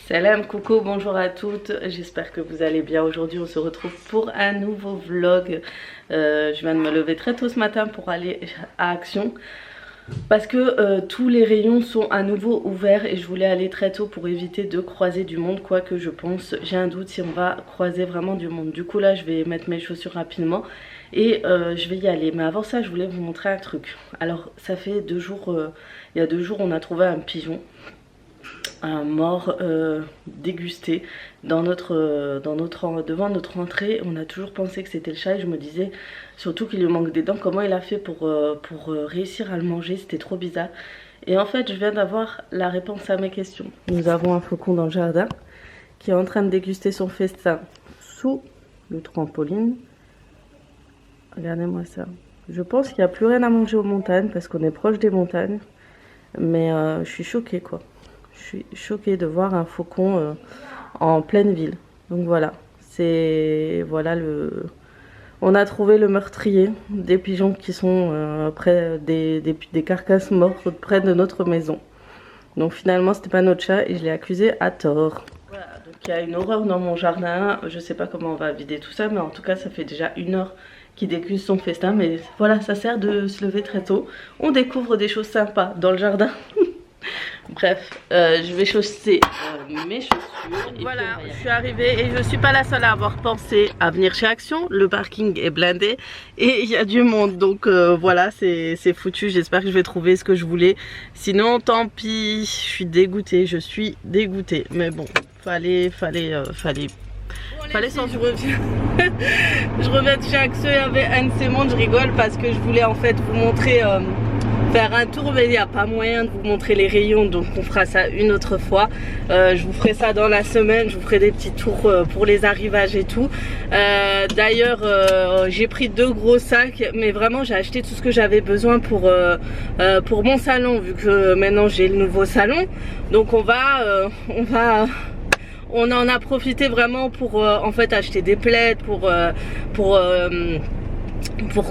Salam, coucou, bonjour à toutes, j'espère que vous allez bien. Aujourd'hui on se retrouve pour un nouveau vlog. Je viens de me lever très tôt ce matin pour aller à Action parce que tous les rayons sont à nouveau ouverts et je voulais aller très tôt pour éviter de croiser du monde, quoique je pense, j'ai un doute si on va croiser vraiment du monde. Du coup là je vais mettre mes chaussures rapidement et je vais y aller. Mais avant ça je voulais vous montrer un truc. Alors ça fait 2 jours, il y a 2 jours on a trouvé un pigeon, un mort dégusté devant notre entrée. On a toujours pensé que c'était le chat et je me disais surtout qu'il lui manque des dents, comment il a fait pour réussir à le manger, c'était trop bizarre. Et en fait je viens d'avoir la réponse à mes questions. Nous avons un faucon dans le jardin qui est en train de déguster son festin sous le trampoline. Regardez-moi ça. Je pense qu'il n'y a plus rien à manger aux montagnes parce qu'on est proche des montagnes, mais je suis choquée quoi. Je suis choquée de voir un faucon en pleine ville. Donc voilà, on a trouvé le meurtrier des pigeons qui sont près des carcasses mortes près de notre maison. Donc finalement c'était pas notre chat et je l'ai accusé à tort. Voilà, donc il y a une horreur dans mon jardin. Je sais pas comment on va vider tout ça, mais en tout cas ça fait déjà 1 heure qu'il déguste son festin. Mais voilà, ça sert de se lever très tôt. On découvre des choses sympas dans le jardin. Bref, je vais chausser mes chaussures. Voilà, je suis arrivée et je suis pas la seule à avoir pensé à venir chez Action. Le parking est blindé et il y a du monde. Donc voilà, c'est foutu. J'espère que je vais trouver ce que je voulais. Sinon, tant pis. Je suis dégoûtée. Mais bon, fallait s'en revenir. Je reviens de chez Action. Il y avait un de ces mondes. Je rigole parce que je voulais en fait vous montrer... faire un tour, mais il n'y a pas moyen de vous montrer les rayons, donc on fera ça une autre fois. Je vous ferai ça dans la semaine, je vous ferai des petits tours pour les arrivages et tout. D'ailleurs j'ai pris 2 gros sacs, mais vraiment j'ai acheté tout ce que j'avais besoin pour mon salon, vu que maintenant j'ai le nouveau salon. Donc on en a profité vraiment pour en fait acheter des plaids, pour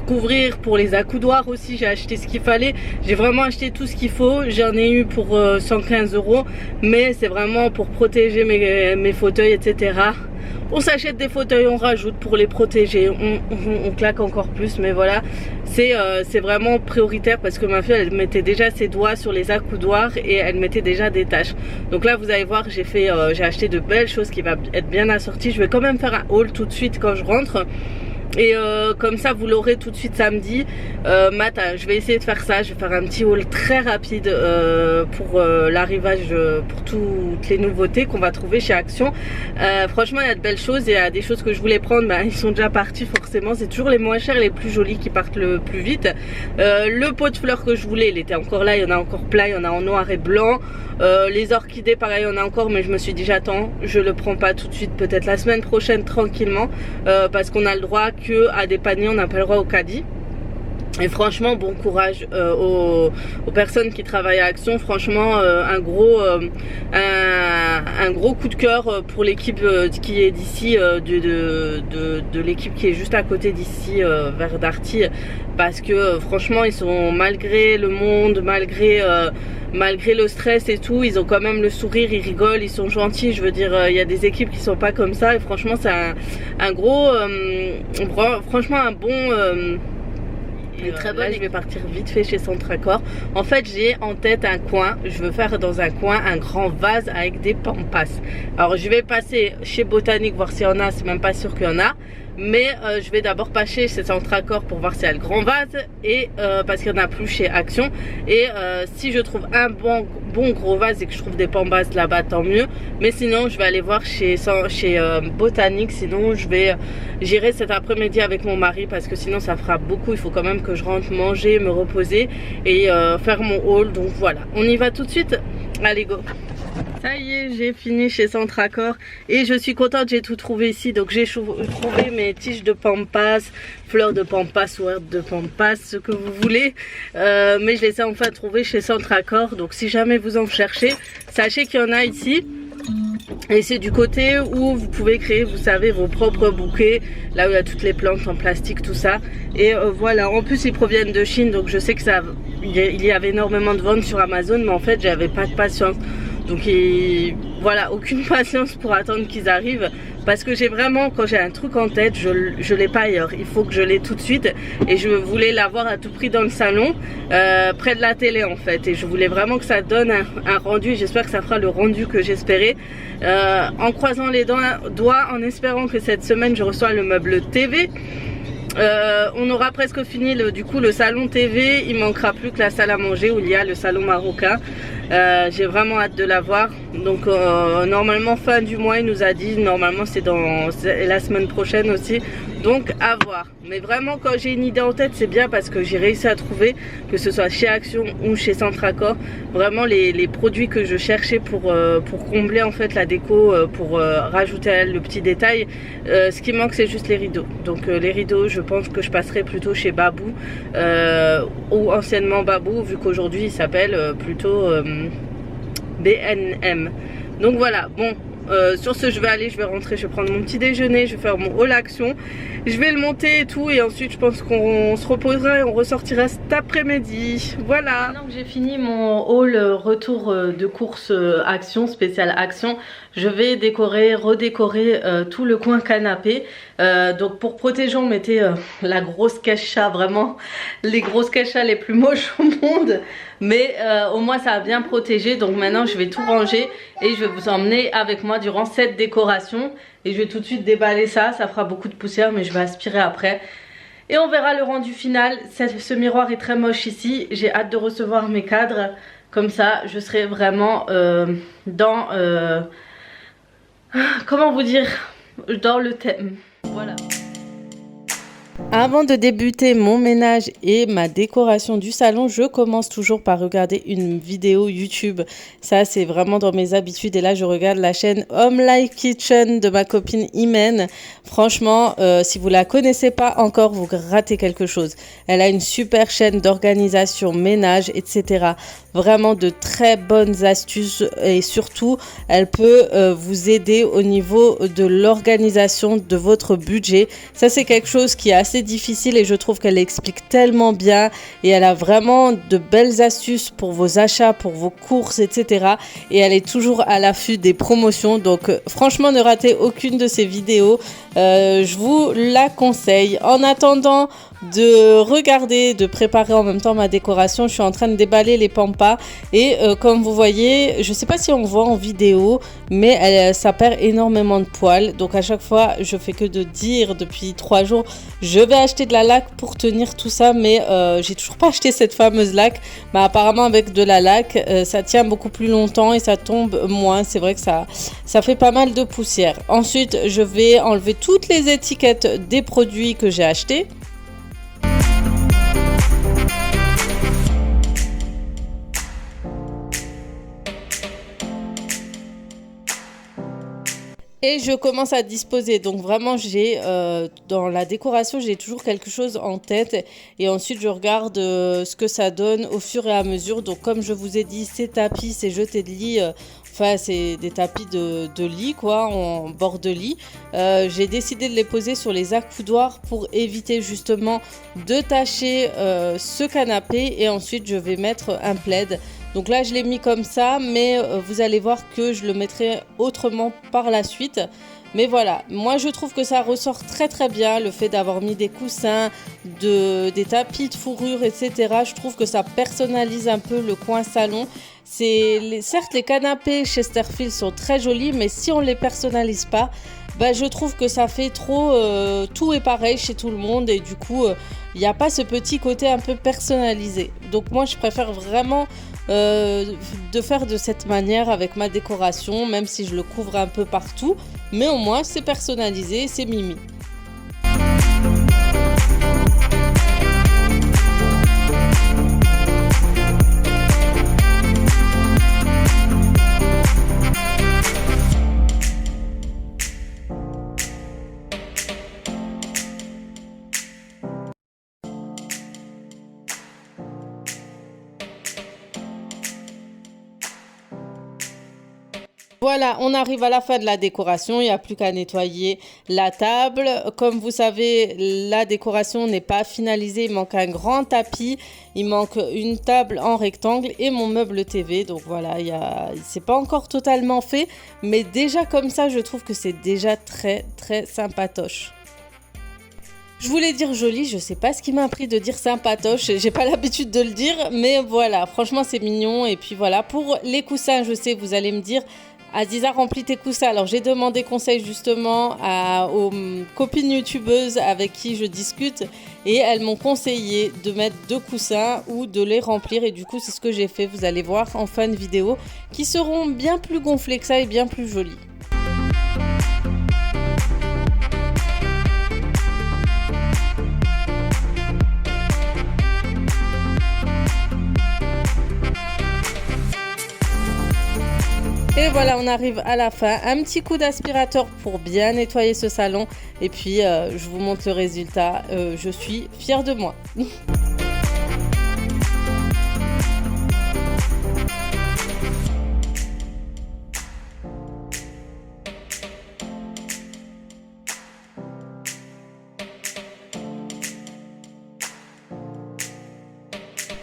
couvrir, pour les accoudoirs aussi. J'ai acheté ce qu'il fallait, j'ai vraiment acheté tout ce qu'il faut. J'en ai eu pour 115 €, mais c'est vraiment pour protéger mes fauteuils, etc. On s'achète des fauteuils, on rajoute pour les protéger, on claque encore plus, mais voilà, c'est vraiment prioritaire parce que ma fille elle mettait déjà ses doigts sur les accoudoirs et elle mettait déjà des taches. Donc là vous allez voir, j'ai acheté de belles choses qui va être bien assorties. Je vais quand même faire un haul tout de suite quand je rentre. Et comme ça vous l'aurez tout de suite samedi matin. Je vais essayer de faire ça. Je vais faire un petit haul très rapide pour l'arrivage, pour toutes les nouveautés qu'on va trouver chez Action. Franchement il y a de belles choses. Il y a des choses que je voulais prendre, ils sont déjà partis forcément. C'est toujours les moins chers, les plus jolis qui partent le plus vite. Le pot de fleurs que je voulais, il était encore là. Il y en a encore plein, il y en a en noir et blanc. Les orchidées pareil, il y en a encore, mais je me suis dit j'attends, je le prends pas tout de suite, peut-être la semaine prochaine tranquillement, parce qu'on a le droit que à des paniers, on n'a pas le droit au caddie. Et franchement bon courage aux personnes qui travaillent à Action. Franchement un gros coup de cœur pour l'équipe qui est d'ici, de l'équipe qui est juste à côté d'ici, vers Darty, parce que franchement ils sont, malgré le monde, malgré le stress et tout, ils ont quand même le sourire, ils rigolent, ils sont gentils. Je veux dire, il y a des équipes qui sont pas comme ça et franchement c'est un gros franchement un bon très bonne. Je vais partir vite fait chez Centracor. En fait j'ai en tête un coin, je veux faire dans un coin un grand vase avec des pampas. Alors je vais passer chez Botanique voir s'il y en a, c'est même pas sûr qu'il y en a, mais je vais d'abord passer chez Centracor pour voir s'il y a le grand vase, et parce qu'il n'y en a plus chez Action. Et si je trouve un bon gros vase et que je trouve des pambas là-bas, tant mieux. Mais sinon je vais aller voir chez Botanique. Sinon j'irai cet après-midi avec mon mari, parce que sinon ça fera beaucoup. Il faut quand même que je rentre manger, me reposer et faire mon haul. Donc voilà, on y va tout de suite. Allez go. Ça y est, j'ai fini chez Centracor et je suis contente, j'ai tout trouvé ici. Donc j'ai trouvé mes tiges de pampas, fleurs de pampas ou herbes de pampas, ce que vous voulez, mais je les ai enfin trouvées chez Centracor. Donc si jamais vous en cherchez, sachez qu'il y en a ici. Et c'est du côté où vous pouvez créer, vous savez, vos propres bouquets, là où il y a toutes les plantes en plastique, tout ça. Et voilà, en plus ils proviennent de Chine, donc je sais que il y avait énormément de ventes sur Amazon, mais en fait j'avais pas de patience. Donc voilà, aucune patience pour attendre qu'ils arrivent, parce que j'ai vraiment, quand j'ai un truc en tête, je l'ai pas ailleurs, il faut que je l'ai tout de suite, et je voulais l'avoir à tout prix dans le salon, près de la télé en fait, et je voulais vraiment que ça donne un rendu. J'espère que ça fera le rendu que j'espérais, en croisant les doigts, en espérant que cette semaine je reçois le meuble TV. On aura presque fini du coup le salon TV, il manquera plus que la salle à manger où il y a le salon marocain. J'ai vraiment hâte de la voir. Donc normalement fin du mois, il nous a dit, normalement c'est la semaine prochaine aussi, donc à voir. Mais vraiment, quand j'ai une idée en tête, c'est bien, parce que j'ai réussi à trouver, que ce soit chez Action ou chez Centracor, vraiment les produits que je cherchais pour combler en fait la déco, pour rajouter le petit détail. Ce qui manque, c'est juste les rideaux. Donc les rideaux, je pense que je passerai plutôt chez Babou, ou anciennement Babou, vu qu'aujourd'hui il s'appelle plutôt B&M. Donc voilà, bon, sur ce je vais rentrer, je vais prendre mon petit déjeuner, je vais faire mon haul Action, je vais le monter et tout, et ensuite je pense qu'on se reposera et on ressortira cet après-midi. Voilà. Maintenant que j'ai fini mon haul retour de course Action, spécial Action, je vais redécorer tout le coin canapé. Donc pour protéger, on mettait la grosse cacha, vraiment les grosses cachas les plus moches au monde, mais au moins ça a bien protégé. Donc maintenant je vais tout ranger et je vais vous emmener avec moi durant cette décoration, et je vais tout de suite déballer ça fera beaucoup de poussière, mais je vais aspirer après et on verra le rendu final. Ce miroir est très moche ici, j'ai hâte de recevoir mes cadres, comme ça je serai vraiment dans comment vous dire, dans le thème. Voilà. Avant de débuter mon ménage et ma décoration du salon, je commence toujours par regarder une vidéo YouTube. Ça, c'est vraiment dans mes habitudes. Et là, je regarde la chaîne Home Life Kitchen de ma copine Imen. Franchement, si vous la connaissez pas encore, vous ratez quelque chose. Elle a une super chaîne d'organisation, ménage, etc. Vraiment de très bonnes astuces, et surtout, elle peut vous aider au niveau de l'organisation de votre budget. Ça, c'est quelque chose qui est assez difficile, et je trouve qu'elle explique tellement bien, et elle a vraiment de belles astuces pour vos achats, pour vos courses, etc. Et elle est toujours à l'affût des promotions, donc franchement ne ratez aucune de ses vidéos, je vous la conseille. En attendant de regarder, de préparer en même temps ma décoration, je suis en train de déballer les pampas, et comme vous voyez, je sais pas si on voit en vidéo, mais ça perd énormément de poils. Donc à chaque fois, je fais que de dire depuis 3 jours, je vais acheter de la laque pour tenir tout ça, mais j'ai toujours pas acheté cette fameuse laque. Mais apparemment avec de la laque, ça tient beaucoup plus longtemps et ça tombe moins. C'est vrai que ça fait pas mal de poussière. Ensuite, je vais enlever toutes les étiquettes des produits que j'ai achetés. Et je commence à disposer. Donc vraiment, j'ai dans la décoration, j'ai toujours quelque chose en tête. Et ensuite, je regarde ce que ça donne au fur et à mesure. Donc comme je vous ai dit, ces tapis, ces jetés de lit, enfin c'est des tapis de lit quoi, en bord de lit. J'ai décidé de les poser sur les accoudoirs pour éviter justement de tacher ce canapé. Et ensuite, je vais mettre un plaid. Donc là, je l'ai mis comme ça, mais vous allez voir que je le mettrai autrement par la suite. Mais voilà, moi je trouve que ça ressort très très bien, le fait d'avoir mis des coussins, des tapis de fourrure, etc. Je trouve que ça personnalise un peu le coin salon. Certes, les canapés Chesterfield sont très jolis, mais si on ne les personnalise pas, bah, je trouve que ça fait trop tout est pareil chez tout le monde, et du coup, il n'y a pas ce petit côté un peu personnalisé. Donc moi, je préfère vraiment de faire de cette manière avec ma décoration, même si je le couvre un peu partout, mais au moins c'est personnalisé, c'est mimi. Voilà, on arrive à la fin de la décoration, il n'y a plus qu'à nettoyer la table. Comme vous savez, la décoration n'est pas finalisée, il manque un grand tapis, il manque une table en rectangle et mon meuble TV. Donc voilà, c'est pas encore totalement fait, mais déjà comme ça, je trouve que c'est déjà très sympatoche. Je voulais dire joli, je sais pas ce qui m'a appris de dire sympatoche, j'ai pas l'habitude de le dire, mais voilà, franchement c'est mignon. Et puis voilà, pour les coussins, je sais, vous allez me dire, Aziza, remplis tes coussins. Alors j'ai demandé conseil justement aux copines youtubeuses avec qui je discute et elles m'ont conseillé de mettre 2 coussins ou de les remplir, et du coup c'est ce que j'ai fait. Vous allez voir en fin de vidéo qui seront bien plus gonflés que ça et bien plus jolis. Et voilà, on arrive à la fin. Un petit coup d'aspirateur pour bien nettoyer ce salon. Et puis, je vous montre le résultat. Je suis fière de moi.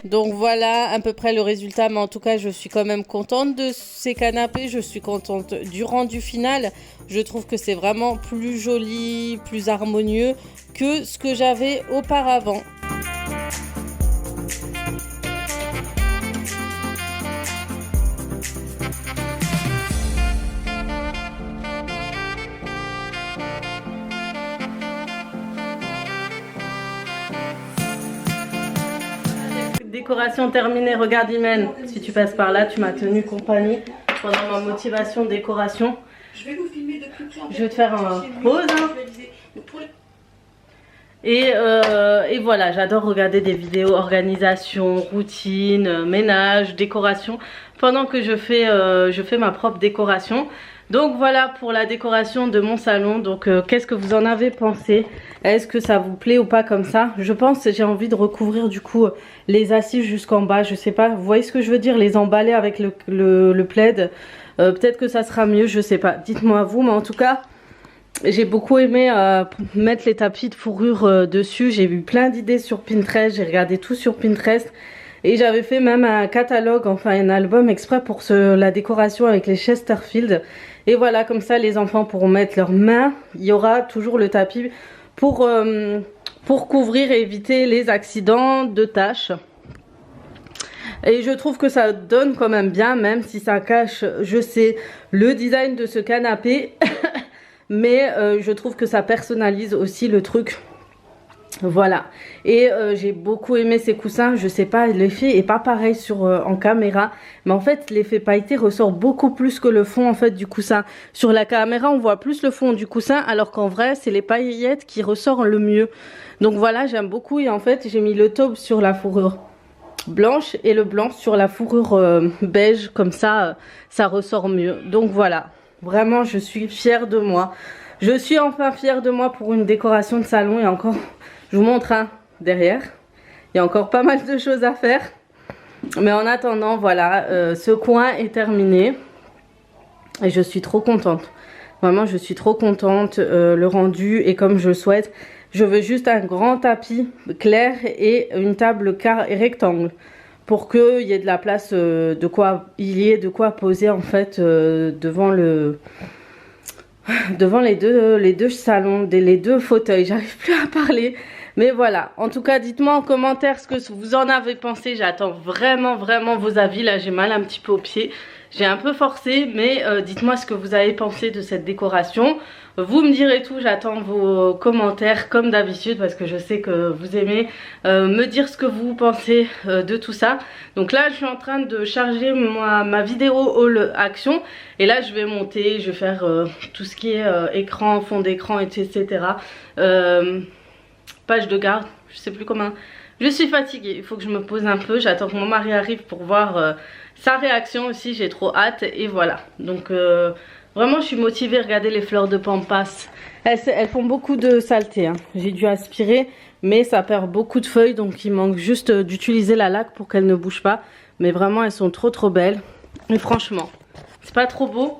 Donc voilà à peu près le résultat, mais en tout cas je suis quand même contente de ces canapés, je suis contente du rendu final. Je trouve que c'est vraiment plus joli, plus harmonieux que ce que j'avais auparavant. Décoration terminée, regarde Imen, si tu passes par là, tu m'as tenu compagnie pendant ma motivation décoration. Je vais vous filmer de plus près. Je vais te faire un pause. Et voilà, j'adore regarder des vidéos organisation, routine, ménage, décoration pendant que je fais ma propre décoration. Donc voilà pour la décoration de mon salon. Donc qu'est-ce que vous en avez pensé? Est-ce que ça vous plaît ou pas comme ça? Je pense que j'ai envie de recouvrir du coup les assises jusqu'en bas. Je sais pas, vous voyez ce que je veux dire? Les emballer avec le plaid. Peut-être que ça sera mieux, je sais pas. Dites-moi vous, mais en tout cas, j'ai beaucoup aimé mettre les tapis de fourrure dessus. J'ai eu plein d'idées sur Pinterest, j'ai regardé tout sur Pinterest. Et j'avais fait même un catalogue, enfin un album exprès pour la décoration avec les Chesterfield. Et voilà, comme ça les enfants pourront mettre leurs mains. Il y aura toujours le tapis pour couvrir et éviter les accidents de tâches. Et je trouve que ça donne quand même bien, même si ça cache, je sais, le design de ce canapé. Mais je trouve que ça personnalise aussi le truc. Voilà, et j'ai beaucoup aimé ces coussins. Je sais pas, l'effet est pas pareil en caméra, mais en fait l'effet pailleté ressort beaucoup plus que le fond en fait du coussin. Sur la caméra on voit plus le fond du coussin, alors qu'en vrai c'est les paillettes qui ressortent le mieux. Donc voilà, j'aime beaucoup. Et en fait j'ai mis le taupe sur la fourrure blanche et le blanc sur la fourrure beige, comme ça ça ressort mieux. Donc voilà, vraiment je suis fière de moi. Je suis enfin fière de moi pour une décoration de salon. Et encore, je vous montre derrière, il y a encore pas mal de choses à faire. Mais en attendant, voilà, ce coin est terminé. Et je suis trop contente. Vraiment, je suis trop contente. Le rendu est comme je le souhaite. Je veux juste un grand tapis clair et une table rectangle. Pour qu'il y ait de la place, de quoi poser en fait devant les deux salons, les 2 fauteuils. J'arrive plus à parler, mais voilà. En tout cas, dites-moi en commentaire ce que vous en avez pensé. J'attends vraiment vos avis. Là j'ai mal un petit peu au pied, j'ai un peu forcé, mais dites-moi ce que vous avez pensé de cette décoration. Vous me direz tout, j'attends vos commentaires comme d'habitude, parce que je sais que vous aimez me dire ce que vous pensez de tout ça. Donc là je suis en train de charger ma vidéo haul action, et là je vais monter, je vais faire tout ce qui est écran, fond d'écran, etc. Page de garde, je sais plus comment. Je suis fatiguée, il faut que je me pose un peu. J'attends que mon mari arrive pour voir sa réaction aussi, j'ai trop hâte. Et voilà, donc vraiment je suis motivée. Regardez les fleurs de pampas, elles font beaucoup de saleté, hein. J'ai dû aspirer, mais ça perd beaucoup de feuilles, donc il manque juste d'utiliser la laque pour qu'elles ne bougent pas. Mais vraiment elles sont trop belles. Et franchement, c'est pas trop beau?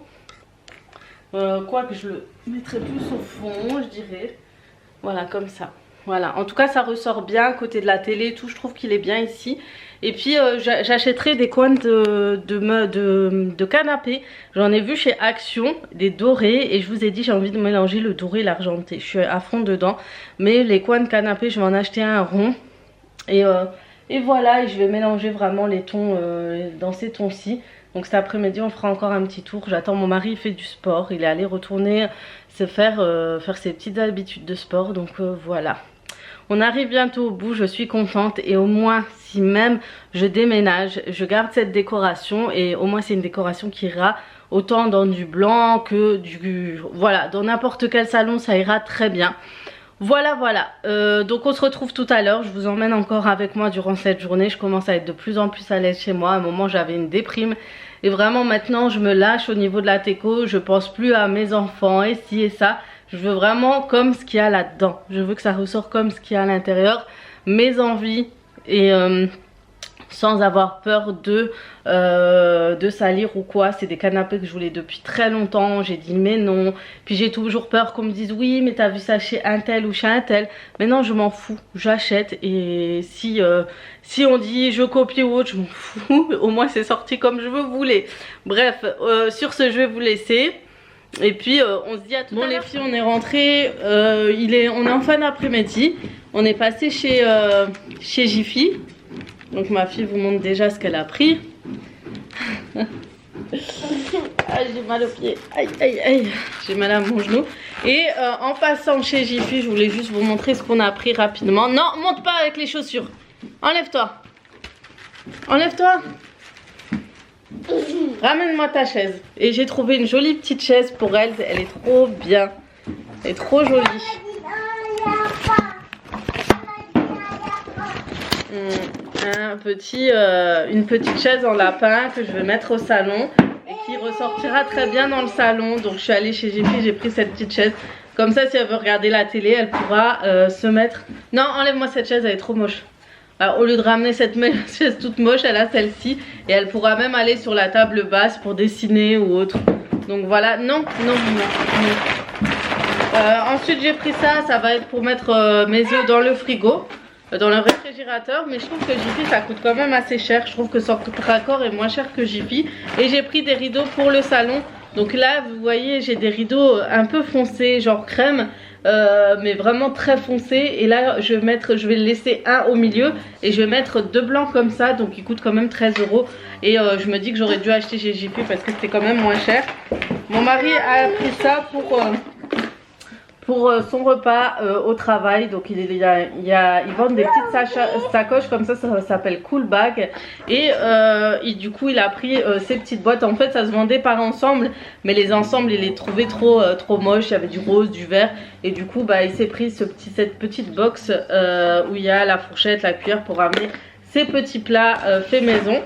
Quoique je le mettrai plus au fond, je dirais. Voilà, comme ça. Voilà, en tout cas ça ressort bien à côté de la télé et tout, je trouve qu'il est bien ici. Et puis j'achèterai des coins de canapé. J'en ai vu chez Action, des dorés. Et je vous ai dit j'ai envie de mélanger le doré et l'argenté. Je suis à fond dedans. Mais les coins de canapé, je vais en acheter un rond. Et voilà, et je vais mélanger vraiment les tons dans ces tons-ci. Donc cet après-midi on fera encore un petit tour. J'attends mon mari, il fait du sport. Il est allé retourner se faire ses petites habitudes de sport. Donc voilà. On arrive bientôt au bout, je suis contente et au moins si même je déménage, je garde cette décoration et au moins c'est une décoration qui ira autant dans du blanc que du... Voilà, dans n'importe quel salon ça ira très bien. Voilà, donc on se retrouve tout à l'heure, je vous emmène encore avec moi durant cette journée, je commence à être de plus en plus à l'aise chez moi, à un moment j'avais une déprime et vraiment maintenant je me lâche au niveau de la déco, je pense plus à mes enfants et ci et ça. Je veux vraiment comme ce qu'il y a là-dedans. Je veux que ça ressort comme ce qu'il y a à l'intérieur. Mes envies et sans avoir peur de salir ou quoi. C'est des canapés que je voulais depuis très longtemps. J'ai dit mais non. Puis j'ai toujours peur qu'on me dise oui mais t'as vu ça chez un tel ou chez un tel. Mais non je m'en fous. J'achète et si on dit je copie ou autre je m'en fous. Au moins c'est sorti comme je veux voulais. Bref sur ce je vais vous laisser. Et puis on se dit à tout à l'heure. Bon les filles on est rentrées, on est en fin d'après-midi. On est passé chez Jiffy. Donc ma fille vous montre déjà ce qu'elle a pris. Ah, j'ai mal au pied. Aïe aïe aïe. J'ai mal à mon genou. Et en passant chez Jiffy, je voulais juste vous montrer ce qu'on a pris rapidement. Non, monte pas avec les chaussures. Enlève-toi. Enlève-toi. Ramène-moi ta chaise. Et j'ai trouvé une jolie petite chaise pour elle. Elle est trop bien. Elle est trop jolie. Une petite chaise en lapin que je vais mettre au salon et qui ressortira très bien dans le salon. Donc je suis allée chez Jiffy, j'ai pris cette petite chaise. Comme ça si elle veut regarder la télé, elle pourra se mettre... Non, enlève-moi cette chaise, elle est trop moche. Alors, au lieu de ramener cette chaise toute moche, elle a celle-ci. Et elle pourra même aller sur la table basse pour dessiner ou autre. Donc voilà, non. Ensuite j'ai pris ça, ça va être pour mettre mes œufs dans le frigo. Dans le réfrigérateur. Mais je trouve que Jiffy ça coûte quand même assez cher. Je trouve que Centre Raccord est moins cher que Jiffy. Et j'ai pris des rideaux pour le salon. Donc là vous voyez j'ai des rideaux un peu foncés, genre crème. Mais vraiment très foncé et là je vais laisser un au milieu et je vais mettre deux blancs comme ça donc ils coûtent quand même 13 € et je me dis que j'aurais dû acheter chez Jiffy parce que c'était quand même moins cher. Mon mari a pris ça pour son repas au travail. Donc ils vendent des petites sacoches comme ça s'appelle Cool Bag et du coup il a pris ces petites boîtes. En fait ça se vendait par ensemble mais les ensembles il les trouvait trop moches. Il y avait du rose, du vert et du coup bah, il s'est pris cette petite box où il y a la fourchette, la cuillère pour ramener ces petits plats faits maison.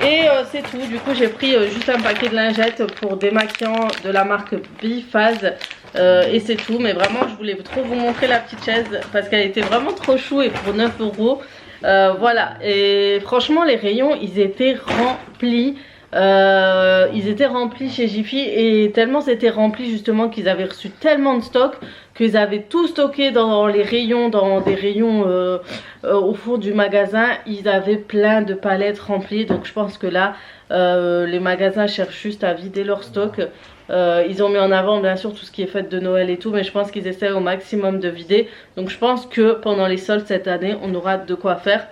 Et c'est tout, du coup j'ai pris juste un paquet de lingettes pour démaquillant de la marque Biphase et c'est tout. Mais vraiment je voulais trop vous montrer la petite chaise parce qu'elle était vraiment trop chou et pour 9 €. Voilà, et franchement les rayons ils étaient remplis. Ils étaient remplis chez Jiffy et tellement c'était rempli justement qu'ils avaient reçu tellement de stock qu'ils avaient tout stocké dans les rayons, dans des rayons au fond du magasin. Ils avaient plein de palettes remplies donc je pense que là les magasins cherchent juste à vider leur stock. Ils ont mis en avant bien sûr tout ce qui est fête de Noël et tout mais je pense qu'ils essaient au maximum de vider. Donc je pense que pendant les soldes cette année on aura de quoi faire.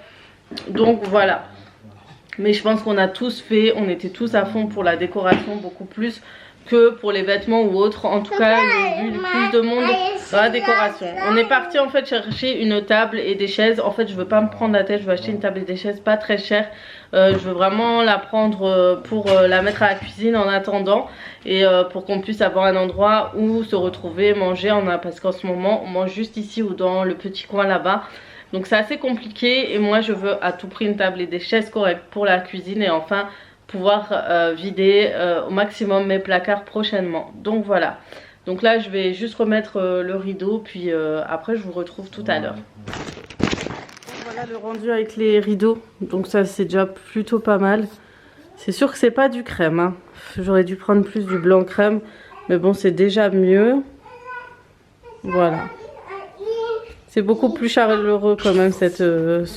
Donc voilà. Mais je pense qu'on a tous fait, on était tous à fond pour la décoration, beaucoup plus que pour les vêtements ou autres. En tout cas, j'ai vu plus de monde dans la décoration. On est parti en fait chercher une table et des chaises. En fait, je veux pas me prendre la tête, je veux acheter une table et des chaises pas très chères. Je veux vraiment la prendre pour la mettre à la cuisine en attendant. Et pour qu'on puisse avoir un endroit où se retrouver, manger. Parce qu'en ce moment, on mange juste ici ou dans le petit coin là-bas. Donc c'est assez compliqué et moi je veux à tout prix une table et des chaises correctes pour la cuisine et enfin pouvoir vider au maximum mes placards prochainement. Donc voilà, donc là je vais juste remettre le rideau puis après je vous retrouve tout à l'heure. Voilà le rendu avec les rideaux, donc ça c'est déjà plutôt pas mal. C'est sûr que c'est pas du crème, hein. J'aurais dû prendre plus du blanc crème, mais bon, c'est déjà mieux. Voilà. C'est beaucoup plus chaleureux quand même ce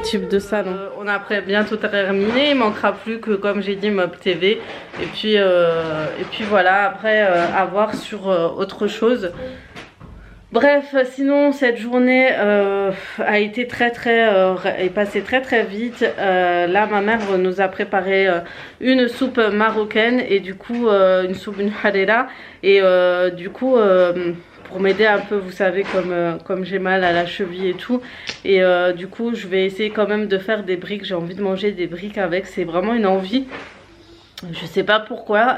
type de salon. On a bientôt terminé, il manquera plus que, comme j'ai dit, Mob TV. Et puis voilà, après à voir sur autre chose. Bref, sinon cette journée a été est passée très vite. Là, ma mère nous a préparé une soupe marocaine et du coup une harira. Et du coup pour m'aider un peu, vous savez, comme j'ai mal à la cheville et tout. Et du coup je vais essayer quand même de faire des briques. J'ai envie de manger des briques avec, c'est vraiment une envie. Je sais pas pourquoi,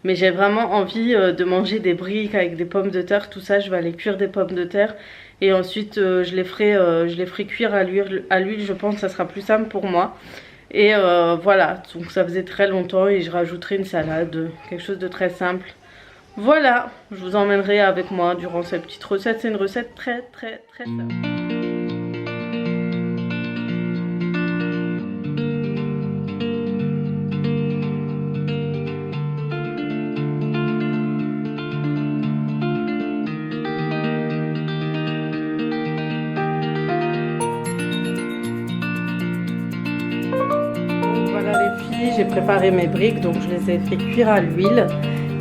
mais j'ai vraiment envie de manger des briques avec des pommes de terre, tout ça. Je vais aller cuire des pommes de terre et ensuite je les ferai cuire à l'huile, je pense que ça sera plus simple pour moi. Et voilà, donc ça faisait très longtemps et je rajouterai une salade, quelque chose de très simple. Voilà, je vous emmènerai avec moi durant cette petite recette, c'est une recette très simple. J'ai préparé mes briques, donc je les ai fait cuire à l'huile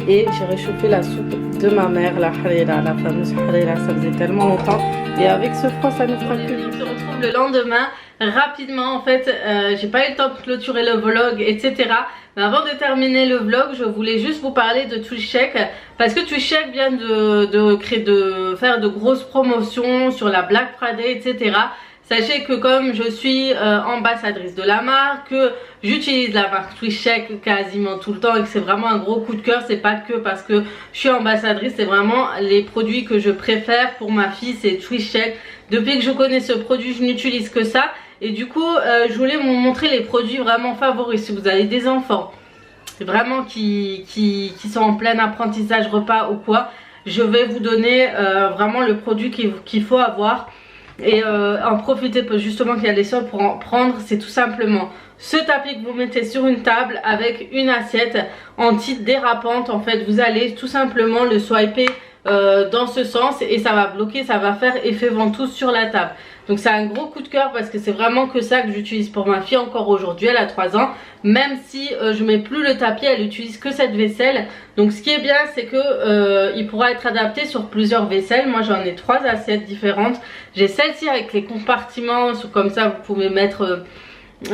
et j'ai réchauffé la soupe de ma mère, la harira, la fameuse harira. Ça faisait tellement longtemps et avec ce froid ça nous fera que. On se retrouve le lendemain rapidement. En fait j'ai pas eu le temps de clôturer le vlog, etc. Mais avant de terminer le vlog, je voulais juste vous parler de Twitchcheck parce que Twitchcheck vient de faire de grosses promotions sur la Black Friday, etc. Sachez que comme je suis ambassadrice de la marque, que j'utilise la marque Twitchcheck quasiment tout le temps et que c'est vraiment un gros coup de cœur, c'est pas que parce que je suis ambassadrice, c'est vraiment les produits que je préfère pour ma fille, c'est Twitchcheck. Depuis que je connais ce produit, je n'utilise que ça. Et du coup, je voulais vous montrer les produits vraiment favoris. Si vous avez des enfants vraiment qui sont en plein apprentissage repas ou quoi, je vais vous donner vraiment le produit qu'il faut avoir. Et en profiter justement qu'il y a les soldes pour en prendre. C'est tout simplement ce tapis que vous mettez sur une table avec une assiette anti-dérapante. En fait, vous allez tout simplement le swiper dans ce sens et ça va bloquer, ça va faire effet ventouse sur la table. Donc c'est un gros coup de cœur parce que c'est vraiment que ça que j'utilise pour ma fille encore aujourd'hui. Elle a 3 ans. Même si je mets plus le tapis, elle utilise que cette vaisselle. Donc ce qui est bien, c'est que il pourra être adapté sur plusieurs vaisselles. Moi j'en ai 3 assiettes différentes. J'ai celle-ci avec les compartiments, comme ça vous pouvez mettre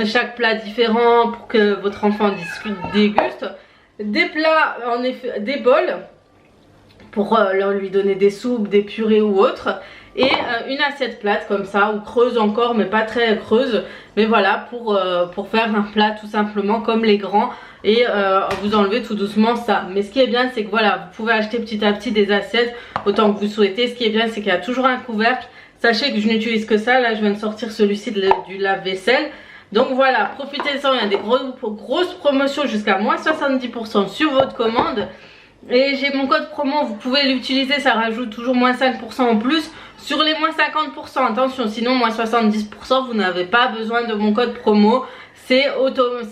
chaque plat différent pour que votre enfant déguste. Des plats, en effet, des bols pour lui donner des soupes, des purées ou autres. Et une assiette plate comme ça, ou creuse encore mais pas très creuse, mais voilà pour faire un plat tout simplement comme les grands. Et vous enlevez tout doucement ça. Mais ce qui est bien, c'est que voilà, vous pouvez acheter petit à petit des assiettes autant que vous souhaitez. Ce qui est bien, c'est qu'il y a toujours un couvercle. Sachez que je n'utilise que ça. Là je viens de sortir celui-ci du lave-vaisselle. Donc voilà, profitez-en, il y a des grosses promotions jusqu'à moins 70% sur votre commande. Et j'ai mon code promo, vous pouvez l'utiliser, ça rajoute toujours moins 5% en plus sur les moins 50%. Attention, sinon moins 70%, vous n'avez pas besoin de mon code promo. C'est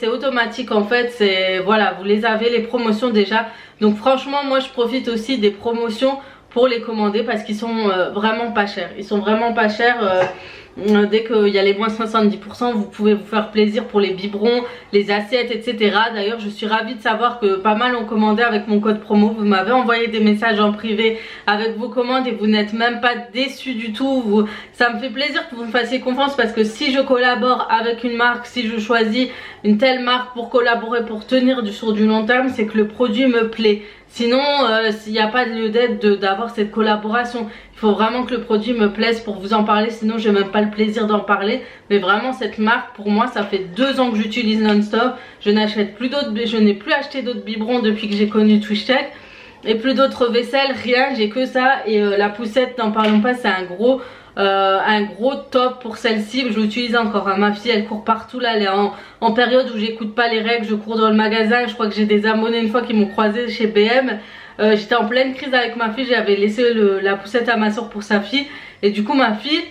automatique en fait, voilà, vous les avez les promotions déjà. Donc franchement, moi je profite aussi des promotions pour les commander parce qu'ils sont vraiment pas chers. Ils sont vraiment pas chers. Dès qu'il y a les moins 70%, vous pouvez vous faire plaisir pour les biberons, les assiettes, etc. D'ailleurs, je suis ravie de savoir que pas mal ont commandé avec mon code promo. Vous m'avez envoyé des messages en privé avec vos commandes et vous n'êtes même pas déçus du tout. Ça me fait plaisir que vous me fassiez confiance parce que si je collabore avec une marque, si je choisis une telle marque pour collaborer, pour tenir sur du long terme, c'est que le produit me plaît. Sinon, s'il n'y a pas de lieu d'être d'avoir cette collaboration, il faut vraiment que le produit me plaise pour vous en parler. Sinon, j'ai même pas le plaisir d'en parler. Mais vraiment, cette marque, pour moi, ça fait 2 ans que j'utilise non-stop. Je n'achète plus d'autres, je n'ai plus acheté d'autres biberons depuis que j'ai connu Twitchcheck. Et plus d'autres vaisselles, rien, j'ai que ça. Et la poussette, n'en parlons pas, c'est un gros top pour celle-ci. Je l'utilise encore, hein. Ma fille elle court partout là, elle est en période où j'écoute pas les règles, je cours dans le magasin. Je crois que j'ai des abonnés une fois qui m'ont croisé chez BM. J'étais en pleine crise avec ma fille, j'avais laissé la poussette à ma soeur pour sa fille. Et du coup ma fille,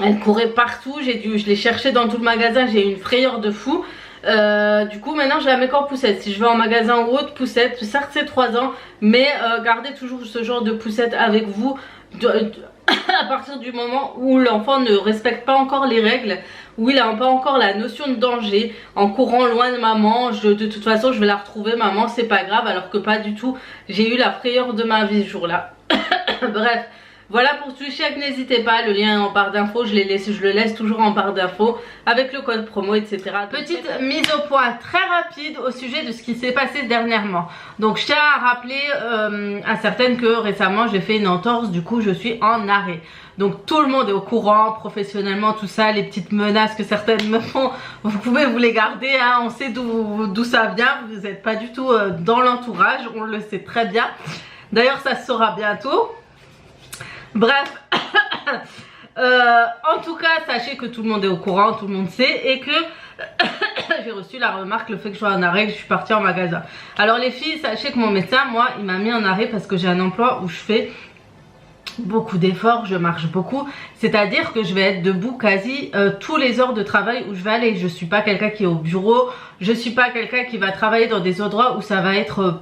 elle courait partout, je l'ai cherchée dans tout le magasin, j'ai eu une frayeur de fou. Du coup maintenant je la mets qu'en poussette. Si je vais en magasin ou autre, poussette, certes c'est 3 ans, mais gardez toujours ce genre de poussette avec vous à partir du moment où l'enfant ne respecte pas encore les règles, où il n'a pas encore la notion de danger, en courant loin de maman, de toute façon je vais la retrouver maman, c'est pas grave, alors que pas du tout, j'ai eu la frayeur de ma vie ce jour là. Bref, voilà pour Twitchhack, n'hésitez pas, le lien est en barre d'infos, je le laisse toujours en barre d'infos avec le code promo, etc. Petite mise au point très rapide au sujet de ce qui s'est passé dernièrement. Donc je tiens à rappeler à certaines que récemment j'ai fait une entorse, du coup je suis en arrêt. Donc tout le monde est au courant, professionnellement, tout ça, les petites menaces que certaines me font, vous pouvez vous les garder, hein, on sait d'où ça vient, vous n'êtes pas du tout dans l'entourage, on le sait très bien. D'ailleurs ça se saura bientôt. Bref, en tout cas, sachez que tout le monde est au courant, tout le monde sait, et que j'ai reçu la remarque, le fait que je sois en arrêt, que je suis partie en magasin. Alors les filles, sachez que mon médecin, moi, il m'a mis en arrêt parce que j'ai un emploi où je fais beaucoup d'efforts, je marche beaucoup, c'est-à-dire que je vais être debout quasi tous les heures de travail où je vais aller. Je suis pas quelqu'un qui est au bureau, je suis pas quelqu'un qui va travailler dans des endroits où ça va être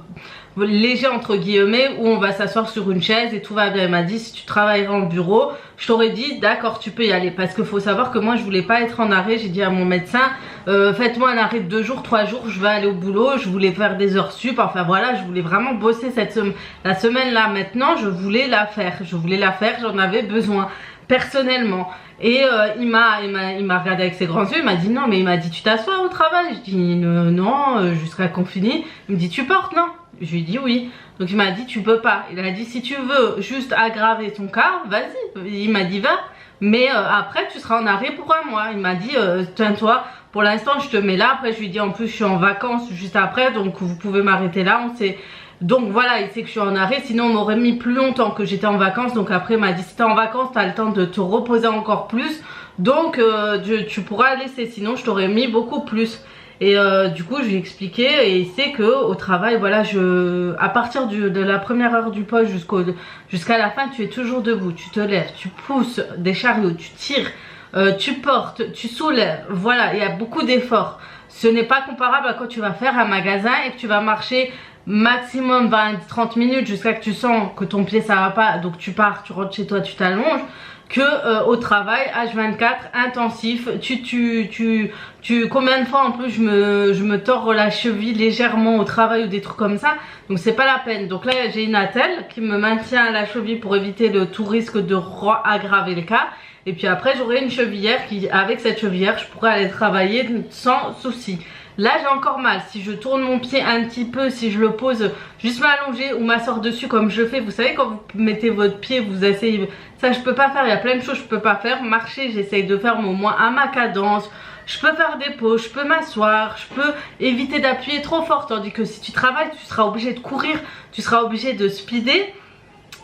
léger entre guillemets, où on va s'asseoir sur une chaise et tout va bien. Il m'a dit si tu travaillerais en bureau, je t'aurais dit d'accord tu peux y aller, parce qu'il faut savoir que moi je voulais pas être en arrêt. J'ai dit à mon médecin faites-moi un arrêt de 2 jours, 3 jours, je vais aller au boulot. Je voulais faire des heures sup, enfin voilà, je voulais vraiment bosser la semaine là maintenant, je voulais la faire, j'en avais besoin personnellement. Et il m'a regardé avec ses grands yeux, il m'a dit non, mais il m'a dit tu t'assois au travail. Je dis non, jusqu'à qu'on finisse. Il me dit tu portes, non? Je lui ai dit oui. Donc il m'a dit tu peux pas. Il a dit si tu veux juste aggraver ton cas, vas-y. Il m'a dit va, mais après tu seras en arrêt pour 1 mois. Il m'a dit tiens-toi, pour l'instant je te mets là. Après je lui ai dit en plus je suis en vacances juste après, donc vous pouvez m'arrêter là. On sait. Donc voilà, il sait que je suis en arrêt, sinon on m'aurait mis plus longtemps que j'étais en vacances. Donc après il m'a dit si t'es en vacances t'as le temps de te reposer encore plus, donc tu pourras laisser, sinon je t'aurais mis beaucoup plus. Et du coup je lui ai expliqué, et il sait que au travail voilà, à partir de la première heure du poste jusqu'à la fin tu es toujours debout, tu te lèves, tu pousses des chariots, tu tires, tu portes, tu soulèves, voilà, il y a beaucoup d'efforts. Ce n'est pas comparable à quand tu vas faire un magasin et que tu vas marcher maximum 20-30 minutes jusqu'à que tu sens que ton pied ça va pas, donc tu pars, tu rentres chez toi, tu t'allonges, que au travail H24 intensif. Combien de fois en plus je me tords la cheville légèrement au travail ou des trucs comme ça, donc c'est pas la peine. Donc là j'ai une attelle qui me maintient à la cheville pour éviter tout risque de aggraver le cas. Et puis après j'aurai une chevillère avec cette chevillère je pourrais aller travailler sans souci. Là j'ai encore mal, si je tourne mon pied un petit peu, si je le pose juste m'allonger ou m'asseoir dessus comme je fais, vous savez quand vous mettez votre pied, vous essayez, ça je peux pas faire, il y a plein de choses que je peux pas faire. Marcher j'essaye de faire, mais au moins à ma cadence. Je peux faire des pauses, je peux m'asseoir, je peux éviter d'appuyer trop fort. Tandis que si tu travailles, tu seras obligé de courir, tu seras obligé de speeder.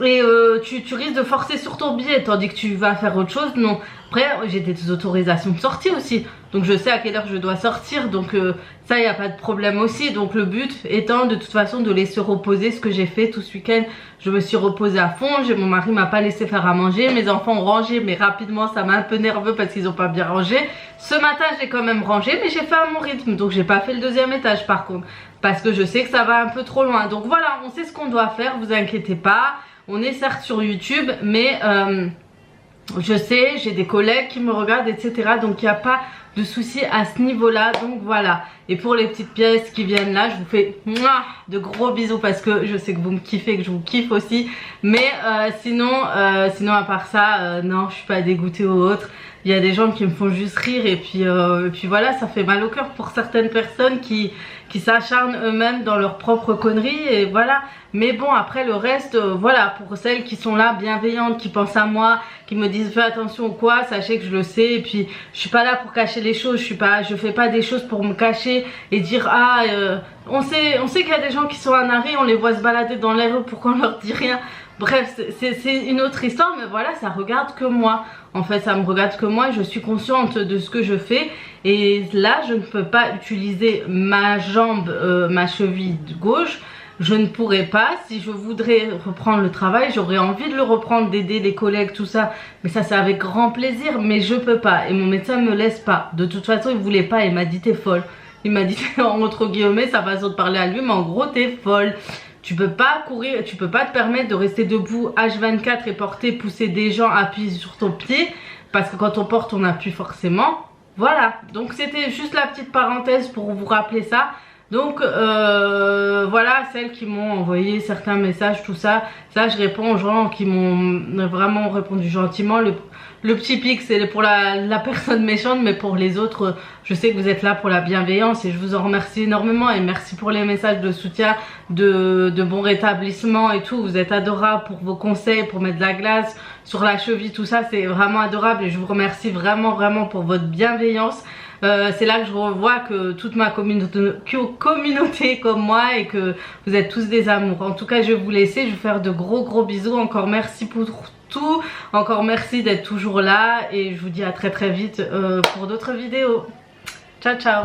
Et tu risques de forcer sur ton pied, tandis que tu vas faire autre chose, non. Après j'ai des autorisations de sortie aussi, donc je sais à quelle heure je dois sortir, donc ça il n'y a pas de problème aussi. Donc le but étant de toute façon de laisser reposer, ce que j'ai fait tout ce week-end. Je me suis reposée à fond, mon mari m'a pas laissé faire à manger, mes enfants ont rangé mais rapidement, ça m'a un peu nerveux parce qu'ils ont pas bien rangé. Ce matin j'ai quand même rangé, mais j'ai fait à mon rythme, donc j'ai pas fait le 2e étage par contre, parce que je sais que ça va un peu trop loin. Donc voilà, on sait ce qu'on doit faire, vous inquiétez pas. On est certes sur YouTube, mais je sais, j'ai des collègues qui me regardent, etc. Donc il n'y a pas de souci à ce niveau-là. Donc voilà. Et pour les petites pièces qui viennent là, je vous fais de gros bisous parce que je sais que vous me kiffez, que je vous kiffe aussi. Mais sinon à part ça, non, je suis pas dégoûtée ou autre. Il y a des gens qui me font juste rire, et puis voilà, ça fait mal au cœur pour certaines personnes qui s'acharnent eux-mêmes dans leurs propres conneries, et voilà. Mais bon, après le reste, voilà, pour celles qui sont là bienveillantes, qui pensent à moi, qui me disent fais attention ou quoi, sachez que je le sais. Et puis je suis pas là pour cacher les choses, je fais pas des choses pour me cacher et dire on sait qu'il y a des gens qui sont en arrêt, on les voit se balader dans les rues, pourquoi on leur dit rien. Bref, c'est une autre histoire, mais voilà, ça regarde que moi. En fait, ça me regarde que moi, je suis consciente de ce que je fais. Et là, je ne peux pas utiliser ma jambe, ma cheville gauche. Je ne pourrais pas. Si je voudrais reprendre le travail, j'aurais envie de le reprendre, d'aider les collègues, tout ça. Mais ça, c'est avec grand plaisir, mais je peux pas. Et mon médecin me laisse pas. De toute façon, il voulait pas, il m'a dit t'es folle. Il m'a dit entre guillemets sa façon de parler à lui, mais en gros t'es folle. Tu peux pas courir, tu peux pas te permettre de rester debout H24 et porter, pousser des gens, appuyer sur ton pied. Parce que quand on porte, on appuie forcément. Voilà, donc c'était juste la petite parenthèse pour vous rappeler ça. Donc voilà, celles qui m'ont envoyé certains messages, tout ça. Ça, je réponds aux gens qui m'ont vraiment répondu gentiment. Le petit pic, c'est pour la personne méchante, mais pour les autres, je sais que vous êtes là pour la bienveillance et je vous en remercie énormément. Et merci pour les messages de soutien, de bon rétablissement et tout. Vous êtes adorables pour vos conseils, pour mettre de la glace sur la cheville, tout ça. C'est vraiment adorable et je vous remercie vraiment pour votre bienveillance. C'est là que je revois que toute ma communauté est comme moi et que vous êtes tous des amours. En tout cas, je vais vous laisser, je vais vous faire de gros bisous. Encore merci pour tout, encore merci d'être toujours là et je vous dis à très vite pour d'autres vidéos. Ciao ciao.